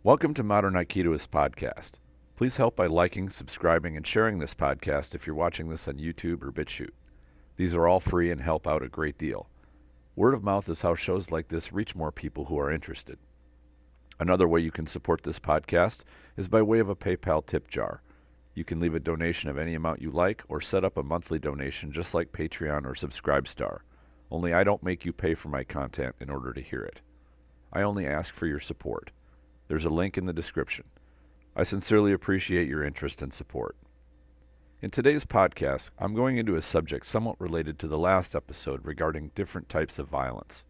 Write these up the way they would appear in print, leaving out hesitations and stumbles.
Welcome to Modern Aikidoist Podcast. Please help by liking, subscribing, and sharing this podcast if you're watching this on YouTube or BitChute. These are all free and help out a great deal. Word of mouth is how shows like this reach more people who are interested. Another way you can support this podcast is by way of a PayPal tip jar. You can leave a donation of any amount you like or set up a monthly donation just like Patreon or Subscribestar. Only I don't make you pay for my content in order to hear it. I only ask for your support. There's a link in the description. I sincerely appreciate your interest and support. In today's podcast, I'm going into a subject somewhat related to the last episode regarding different types of violence.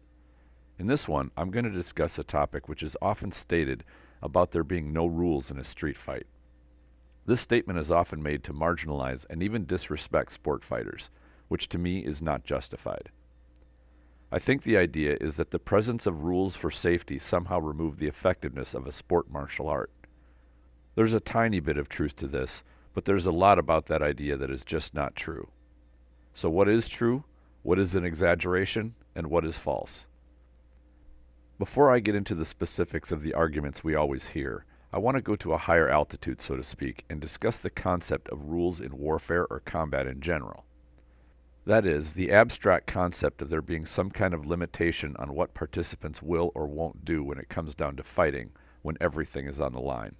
In this one, I'm going to discuss a topic which is often stated about there being no rules in a street fight. This statement is often made to marginalize and even disrespect sport fighters, which to me is not justified. I think the idea is that the presence of rules for safety somehow remove the effectiveness of a sport martial art. There's a tiny bit of truth to this, but there's a lot about that idea that is just not true. So what is true, what is an exaggeration, and what is false? Before I get into the specifics of the arguments we always hear, I want to go to a higher altitude, so to speak, and discuss the concept of rules in warfare or combat in general. That is, the abstract concept of there being some kind of limitation on what participants will or won't do when it comes down to fighting, when everything is on the line.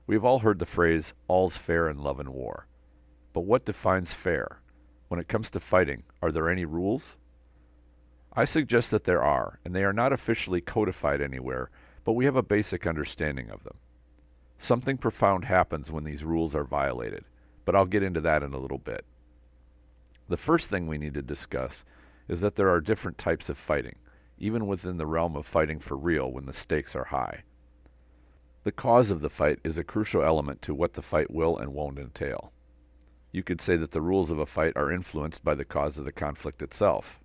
We've all heard the phrase, all's fair in love and war. But what defines fair? When it comes to fighting, are there any rules? I suggest that there are, and they are not officially codified anywhere, but we have a basic understanding of them. Something profound happens when these rules are violated, but I'll get into that in a little bit. The first thing we need to discuss is that there are different types of fighting, even within the realm of fighting for real when the stakes are high. The cause of the fight is a crucial element to what the fight will and won't entail. You could say that the rules of a fight are influenced by the cause of the conflict itself.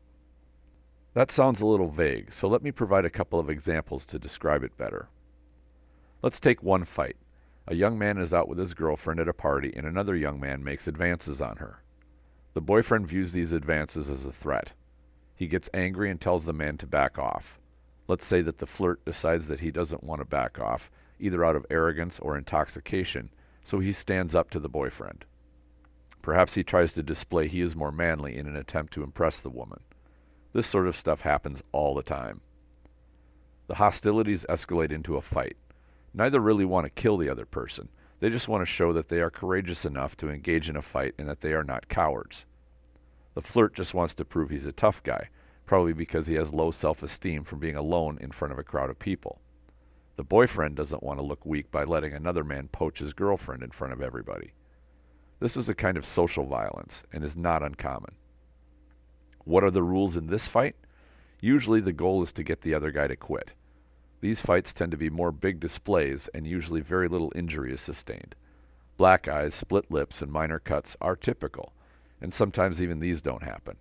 That sounds a little vague, so let me provide a couple of examples to describe it better. Let's take one fight. A young man is out with his girlfriend at a party and another young man makes advances on her. The boyfriend views these advances as a threat. He gets angry and tells the man to back off. Let's say that the flirt decides that he doesn't want to back off, either out of arrogance or intoxication, so he stands up to the boyfriend. Perhaps he tries to display he is more manly in an attempt to impress the woman. This sort of stuff happens all the time. The hostilities escalate into a fight. Neither really want to kill the other person. They just want to show that they are courageous enough to engage in a fight and that they are not cowards. The flirt just wants to prove he's a tough guy, probably because he has low self-esteem from being alone in front of a crowd of people. The boyfriend doesn't want to look weak by letting another man poach his girlfriend in front of everybody. This is a kind of social violence and is not uncommon. What are the rules in this fight? Usually the goal is to get the other guy to quit. These fights tend to be more big displays and usually very little injury is sustained. Black eyes, split lips, and minor cuts are typical, and sometimes even these don't happen.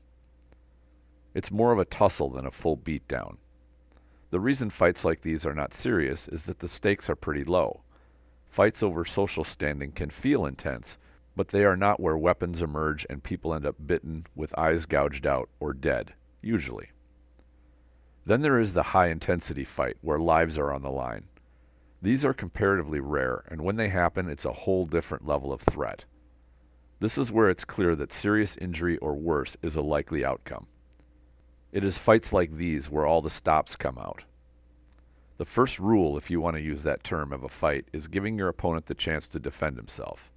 It's more of a tussle than a full beatdown. The reason fights like these are not serious is that the stakes are pretty low. Fights over social standing can feel intense, but they are not where weapons emerge and people end up bitten, with eyes gouged out, or dead, usually. Then there is the high-intensity fight, where lives are on the line. These are comparatively rare, and when they happen, it's a whole different level of threat. This is where it's clear that serious injury or worse is a likely outcome. It is fights like these where all the stops come out. The first rule, if you want to use that term, of a fight is giving your opponent the chance to defend himself.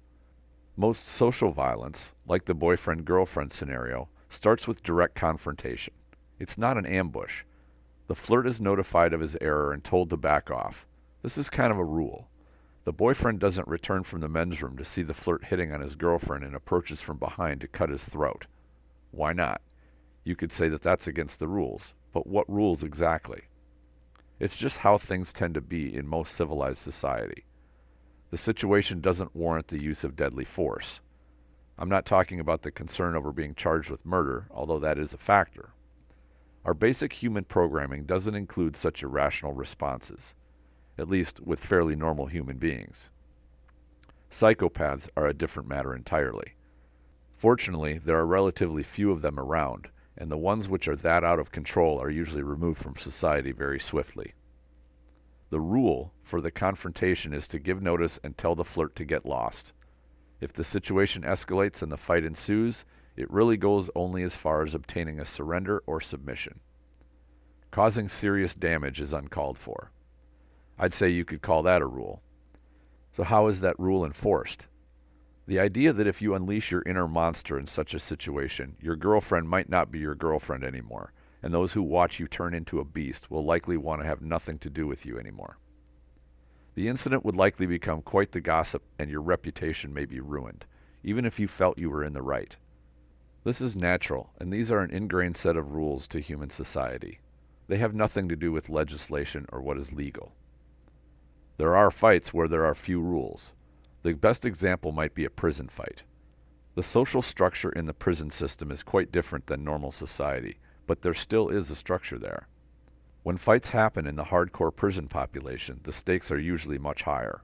Most social violence, like the boyfriend-girlfriend scenario, starts with direct confrontation. It's not an ambush. The flirt is notified of his error and told to back off. This is kind of a rule. The boyfriend doesn't return from the men's room to see the flirt hitting on his girlfriend and approaches from behind to cut his throat. Why not? You could say that that's against the rules, but what rules exactly? It's just how things tend to be in most civilized society. The situation doesn't warrant the use of deadly force. I'm not talking about the concern over being charged with murder, although that is a factor. Our basic human programming doesn't include such irrational responses, at least with fairly normal human beings. Psychopaths are a different matter entirely. Fortunately, there are relatively few of them around, and the ones which are that out of control are usually removed from society very swiftly. The rule for the confrontation is to give notice and tell the flirt to get lost. If the situation escalates and the fight ensues, it really goes only as far as obtaining a surrender or submission. Causing serious damage is uncalled for. I'd say you could call that a rule. So how is that rule enforced? The idea that if you unleash your inner monster in such a situation, your girlfriend might not be your girlfriend anymore, and those who watch you turn into a beast will likely want to have nothing to do with you anymore. The incident would likely become quite the gossip, and your reputation may be ruined, even if you felt you were in the right. This is natural, and these are an ingrained set of rules to human society. They have nothing to do with legislation or what is legal. There are fights where there are few rules. The best example might be a prison fight. The social structure in the prison system is quite different than normal society, but there still is a structure there. When fights happen in the hardcore prison population, the stakes are usually much higher.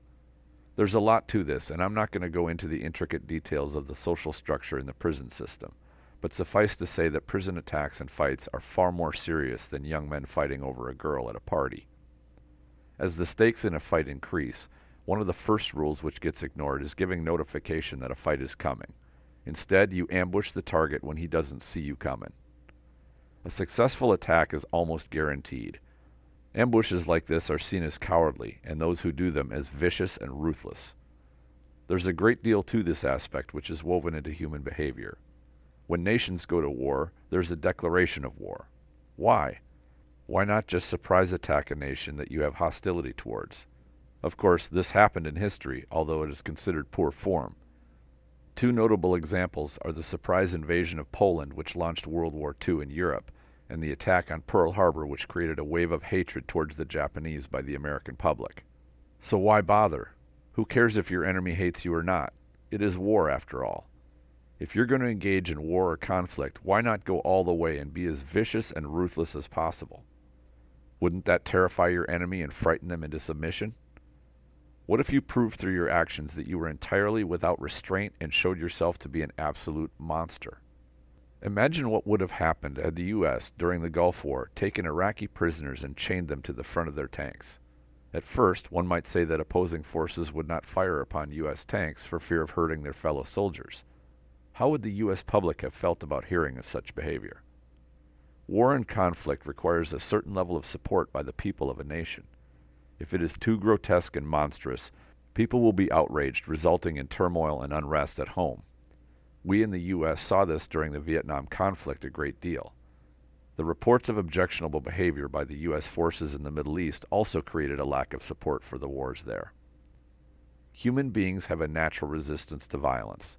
There's a lot to this, and I'm not going to go into the intricate details of the social structure in the prison system, but suffice to say that prison attacks and fights are far more serious than young men fighting over a girl at a party. As the stakes in a fight increase, one of the first rules which gets ignored is giving notification that a fight is coming. Instead, you ambush the target when he doesn't see you coming. A successful attack is almost guaranteed. Ambushes like this are seen as cowardly, and those who do them as vicious and ruthless. There's a great deal to this aspect which is woven into human behavior. When nations go to war, there's a declaration of war. Why? Why not just surprise attack a nation that you have hostility towards? Of course, this happened in history, although it is considered poor form. Two notable examples are the surprise invasion of Poland, which launched World War II in Europe, and the attack on Pearl Harbor, which created a wave of hatred towards the Japanese by the American public. So why bother? Who cares if your enemy hates you or not? It is war, after all. If you're going to engage in war or conflict, why not go all the way and be as vicious and ruthless as possible? Wouldn't that terrify your enemy and frighten them into submission? What if you proved through your actions that you were entirely without restraint and showed yourself to be an absolute monster? Imagine what would have happened had the U.S., during the Gulf War, taken Iraqi prisoners and chained them to the front of their tanks. At first, one might say that opposing forces would not fire upon U.S. tanks for fear of hurting their fellow soldiers. How would the U.S. public have felt about hearing of such behavior? War and conflict requires a certain level of support by the people of a nation. If it is too grotesque and monstrous, people will be outraged, resulting in turmoil and unrest at home. We in the U.S. saw this during the Vietnam conflict a great deal. The reports of objectionable behavior by the U.S. forces in the Middle East also created a lack of support for the wars there. Human beings have a natural resistance to violence.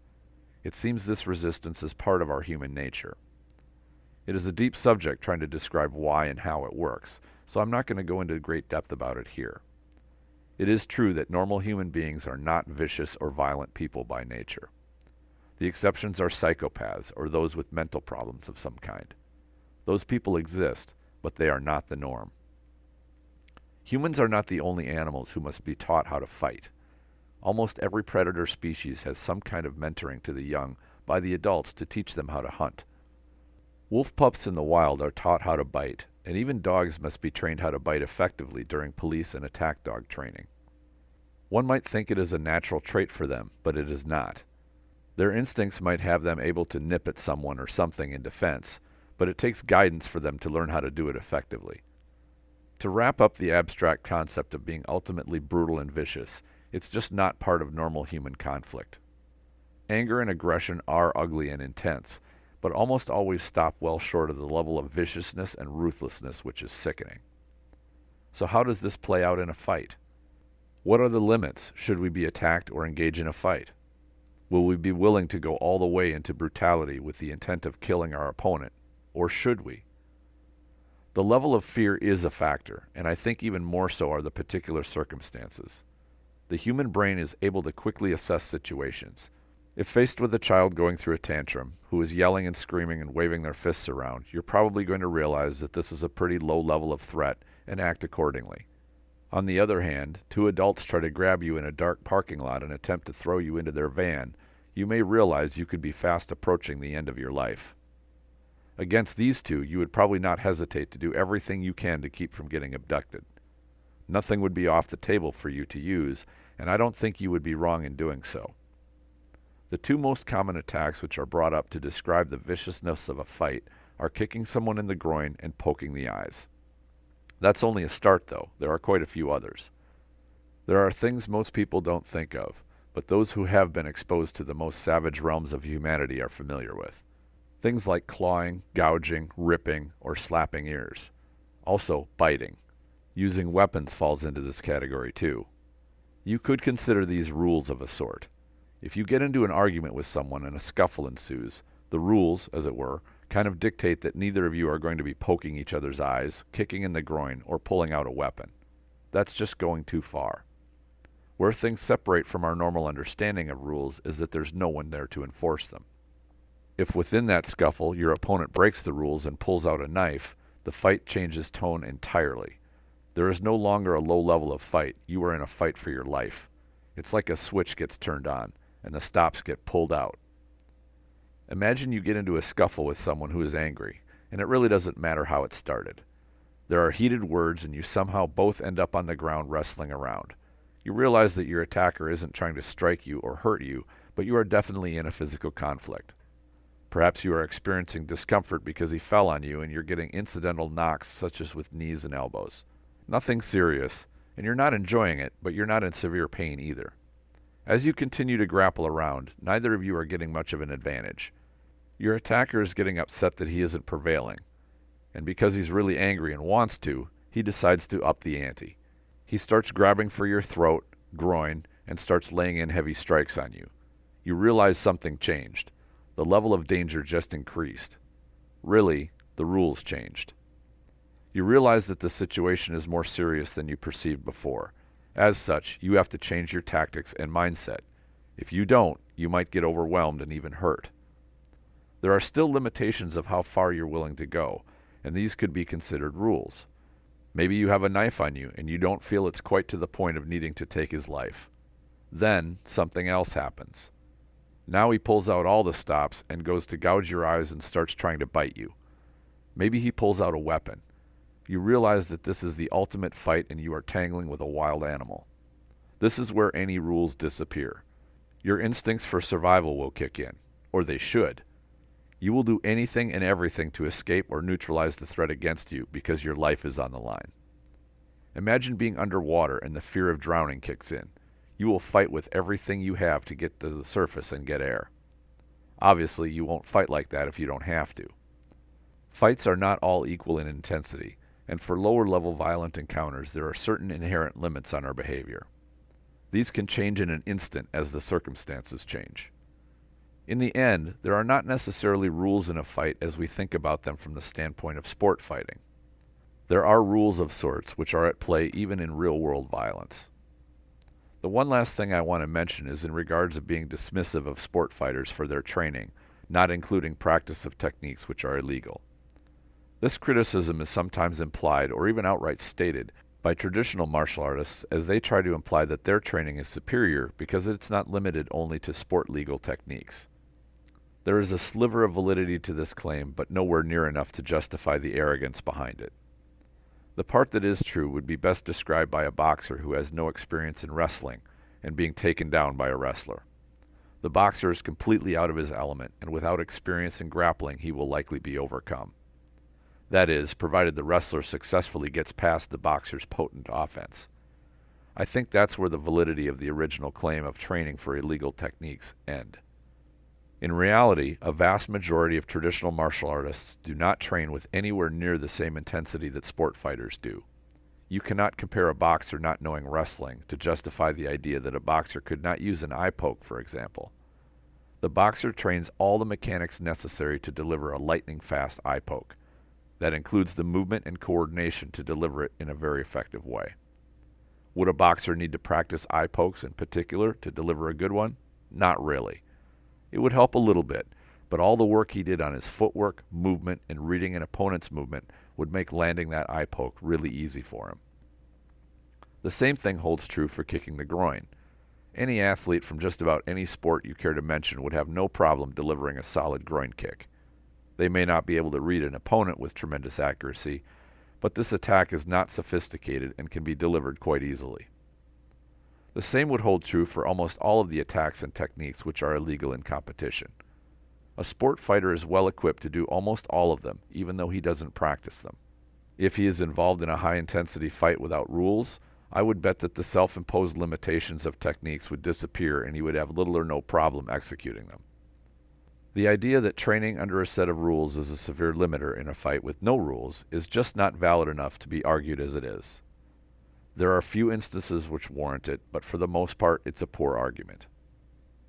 It seems this resistance is part of our human nature. It is a deep subject trying to describe why and how it works, so I'm not going to go into great depth about it here. It is true that normal human beings are not vicious or violent people by nature. The exceptions are psychopaths or those with mental problems of some kind. Those people exist, but they are not the norm. Humans are not the only animals who must be taught how to fight. Almost every predator species has some kind of mentoring to the young by the adults to teach them how to hunt. Wolf pups in the wild are taught how to bite, and even dogs must be trained how to bite effectively during police and attack dog training. One might think it is a natural trait for them, but it is not. Their instincts might have them able to nip at someone or something in defense, but it takes guidance for them to learn how to do it effectively. To wrap up the abstract concept of being ultimately brutal and vicious, it's just not part of normal human conflict. Anger and aggression are ugly and intense, but almost always stop well short of the level of viciousness and ruthlessness which is sickening. So how does this play out in a fight? What are the limits should we be attacked or engage in a fight? Will we be willing to go all the way into brutality with the intent of killing our opponent, or should we? The level of fear is a factor, and I think even more so are the particular circumstances. The human brain is able to quickly assess situations. If faced with a child going through a tantrum, who is yelling and screaming and waving their fists around, you're probably going to realize that this is a pretty low level of threat and act accordingly. On the other hand, two adults try to grab you in a dark parking lot and attempt to throw you into their van, you may realize you could be fast approaching the end of your life. Against these two, you would probably not hesitate to do everything you can to keep from getting abducted. Nothing would be off the table for you to use, and I don't think you would be wrong in doing so. The two most common attacks which are brought up to describe the viciousness of a fight are kicking someone in the groin and poking the eyes. That's only a start, though. There are quite a few others. There are things most people don't think of, but those who have been exposed to the most savage realms of humanity are familiar with. Things like clawing, gouging, ripping, or slapping ears. Also, biting. Using weapons falls into this category too. You could consider these rules of a sort. If you get into an argument with someone and a scuffle ensues, the rules, as it were, kind of dictate that neither of you are going to be poking each other's eyes, kicking in the groin, or pulling out a weapon. That's just going too far. Where things separate from our normal understanding of rules is that there's no one there to enforce them. If within that scuffle your opponent breaks the rules and pulls out a knife, the fight changes tone entirely. There is no longer a low level of fight. You are in a fight for your life. It's like a switch gets turned on, and the stops get pulled out. Imagine you get into a scuffle with someone who is angry, and it really doesn't matter how it started. There are heated words, and you somehow both end up on the ground wrestling around. You realize that your attacker isn't trying to strike you or hurt you, but you are definitely in a physical conflict. Perhaps you are experiencing discomfort because he fell on you and you're getting incidental knocks such as with knees and elbows. Nothing serious, and you're not enjoying it, but you're not in severe pain either. As you continue to grapple around, neither of you are getting much of an advantage. Your attacker is getting upset that he isn't prevailing, and because he's really angry and wants to, he decides to up the ante. He starts grabbing for your throat, groin, and starts laying in heavy strikes on you. You realize something changed. The level of danger just increased. Really, the rules changed. You realize that the situation is more serious than you perceived before. As such, you have to change your tactics and mindset. If you don't, you might get overwhelmed and even hurt. There are still limitations of how far you're willing to go, and these could be considered rules. Maybe you have a knife on you and you don't feel it's quite to the point of needing to take his life. Then, something else happens. Now he pulls out all the stops and goes to gouge your eyes and starts trying to bite you. Maybe he pulls out a weapon. You realize that this is the ultimate fight and you are tangling with a wild animal. This is where any rules disappear. Your instincts for survival will kick in, or they should. You will do anything and everything to escape or neutralize the threat against you because your life is on the line. Imagine being underwater and the fear of drowning kicks in. You will fight with everything you have to get to the surface and get air. Obviously, you won't fight like that if you don't have to. Fights are not all equal in intensity, and for lower-level violent encounters, there are certain inherent limits on our behavior. These can change in an instant as the circumstances change. In the end, there are not necessarily rules in a fight as we think about them from the standpoint of sport fighting. There are rules of sorts which are at play even in real-world violence. The one last thing I want to mention is in regards of being dismissive of sport fighters for their training, not including practice of techniques which are illegal. This criticism is sometimes implied or even outright stated by traditional martial artists as they try to imply that their training is superior because it's not limited only to sport-legal techniques. There is a sliver of validity to this claim, but nowhere near enough to justify the arrogance behind it. The part that is true would be best described by a boxer who has no experience in wrestling and being taken down by a wrestler. The boxer is completely out of his element, and without experience in grappling, he will likely be overcome. That is, provided the wrestler successfully gets past the boxer's potent offense. I think that's where the validity of the original claim of training for illegal techniques end. In reality, a vast majority of traditional martial artists do not train with anywhere near the same intensity that sport fighters do. You cannot compare a boxer not knowing wrestling to justify the idea that a boxer could not use an eye poke, for example. The boxer trains all the mechanics necessary to deliver a lightning-fast eye poke. That includes the movement and coordination to deliver it in a very effective way. Would a boxer need to practice eye pokes in particular to deliver a good one? Not really. It would help a little bit, but all the work he did on his footwork, movement, and reading an opponent's movement would make landing that eye poke really easy for him. The same thing holds true for kicking the groin. Any athlete from just about any sport you care to mention would have no problem delivering a solid groin kick. They may not be able to read an opponent with tremendous accuracy, but this attack is not sophisticated and can be delivered quite easily. The same would hold true for almost all of the attacks and techniques which are illegal in competition. A sport fighter is well equipped to do almost all of them, even though he doesn't practice them. If he is involved in a high-intensity fight without rules, I would bet that the self-imposed limitations of techniques would disappear and he would have little or no problem executing them. The idea that training under a set of rules is a severe limiter in a fight with no rules is just not valid enough to be argued as it is. There are few instances which warrant it, but for the most part, it's a poor argument.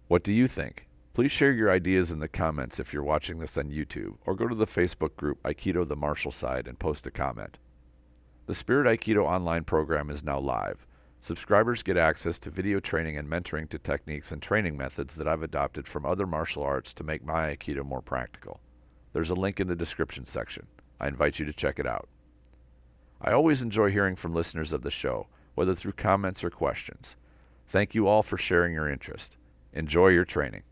What do you think? Please share your ideas in the comments if you're watching this on YouTube, or go to the Facebook group Aikido the Martial Side and post a comment. The Spirit Aikido Online program is now live. Subscribers get access to video training and mentoring to techniques and training methods that I've adopted from other martial arts to make my Aikido more practical. There's a link in the description section. I invite you to check it out. I always enjoy hearing from listeners of the show, whether through comments or questions. Thank you all for sharing your interest. Enjoy your training.